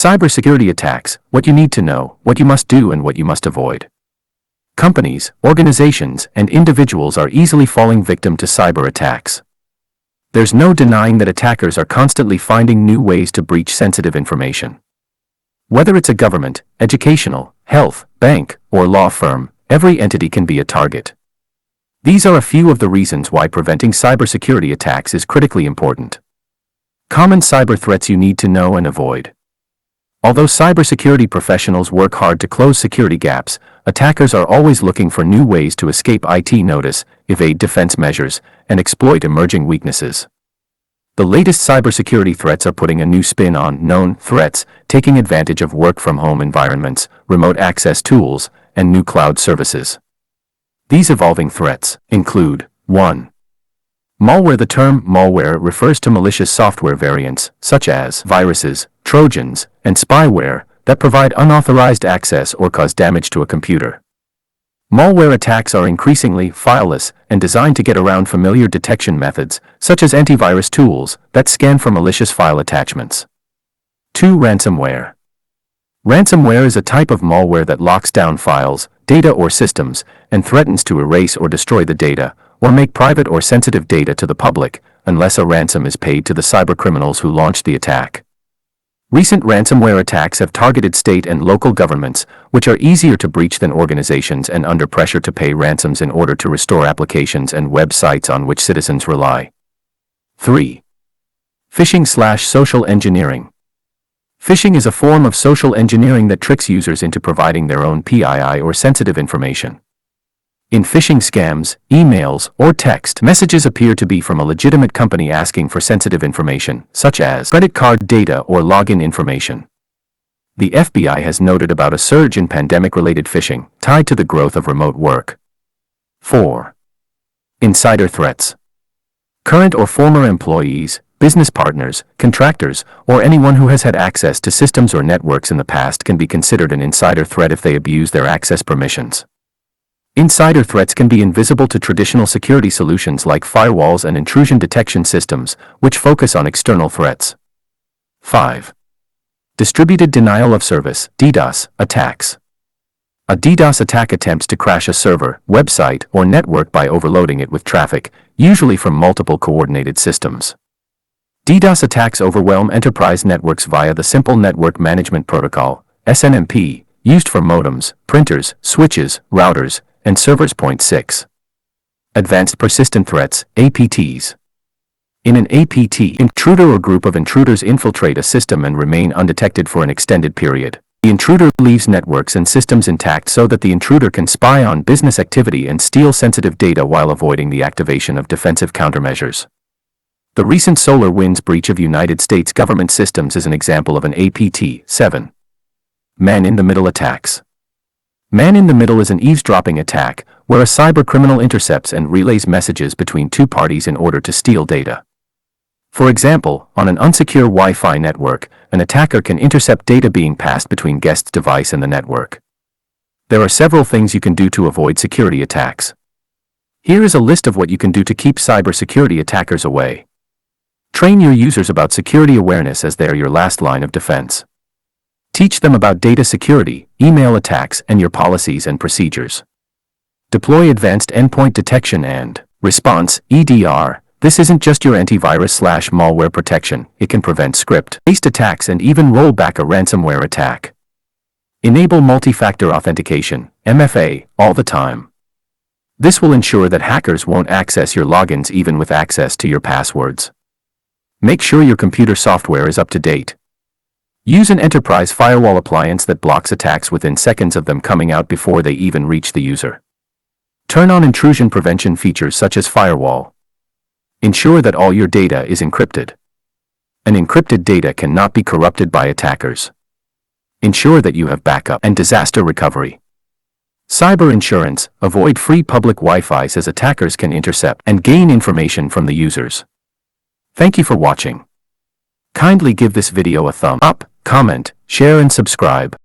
Cybersecurity attacks: what you need to know, what you must do, and what you must avoid. Companies, organizations, and individuals are easily falling victim to cyber attacks. There's no denying that attackers are constantly finding new ways to breach sensitive information. Whether it's a government, educational, health, bank, or law firm, every entity can be a target. These are a few of the reasons why preventing cybersecurity attacks is critically important. Common cyber threats you need to know and avoid. Although cybersecurity professionals work hard to close security gaps, attackers are always looking for new ways to escape IT notice, evade defense measures, and exploit emerging weaknesses. The latest cybersecurity threats are putting a new spin on known threats, taking advantage of work-from-home environments, remote access tools, and new cloud services. These evolving threats include 1. Malware. The term malware refers to malicious software variants, such as viruses, trojans, and spyware, that provide unauthorized access or cause damage to a computer. Malware attacks are increasingly fileless and designed to get around familiar detection methods, such as antivirus tools, that scan for malicious file attachments. 2. Ransomware. Ransomware is a type of malware that locks down files, data, or systems, and threatens to erase or destroy the data, or make private or sensitive data to the public, unless a ransom is paid to the cybercriminals who launched the attack. Recent ransomware attacks have targeted state and local governments, which are easier to breach than organizations and under pressure to pay ransoms in order to restore applications and websites on which citizens rely. 3. Phishing/social engineering. Phishing is a form of social engineering that tricks users into providing their own PII or sensitive information. In phishing scams, emails, or text messages appear to be from a legitimate company asking for sensitive information, such as credit card data or login information. The FBI has noted about a surge in pandemic-related phishing, tied to the growth of remote work. 4. Insider threats. Current or former employees, business partners, contractors, or anyone who has had access to systems or networks in the past can be considered an insider threat if they abuse their access permissions. Insider threats can be invisible to traditional security solutions like firewalls and intrusion detection systems, which focus on external threats. 5. Distributed denial of service (DDoS) attacks. A DDoS attack attempts to crash a server, website, or network by overloading it with traffic, usually from multiple coordinated systems. DDoS attacks overwhelm enterprise networks via the Simple Network Management Protocol (SNMP), used for modems, printers, switches, routers, and servers. 6. Advanced persistent threats (APTs). In an APT, intruder or group of intruders infiltrate a system and remain undetected for an extended period. The intruder leaves networks and systems intact so that the intruder can spy on business activity and steal sensitive data while avoiding the activation of defensive countermeasures. The recent SolarWinds breach of United States government systems is an example of an APT. 7. Man-in-the-middle attacks. Man-in-the-middle is an eavesdropping attack, where a cybercriminal intercepts and relays messages between two parties in order to steal data. For example, on an unsecure Wi-Fi network, an attacker can intercept data being passed between guest's device and the network. There are several things you can do to avoid security attacks. Here is a list of what you can do to keep cybersecurity attackers away. Train your users about security awareness, as they are your last line of defense. Teach them about data security, email attacks, and your policies and procedures. Deploy advanced endpoint detection and response (EDR). This isn't just your antivirus/malware protection, it can prevent script-based attacks and even roll back a ransomware attack. Enable multi-factor authentication (MFA) all the time. This will ensure that hackers won't access your logins even with access to your passwords. Make sure your computer software is up to date. Use an enterprise firewall appliance that blocks attacks within seconds of them coming out before they even reach the user. Turn on intrusion prevention features such as firewall. Ensure that all your data is encrypted. An encrypted data cannot be corrupted by attackers. Ensure that you have backup and disaster recovery. Cyber insurance. Avoid free public Wi-Fi, as attackers can intercept and gain information from the users. Thank you for watching. Kindly give this video a thumb up, comment, share, and subscribe.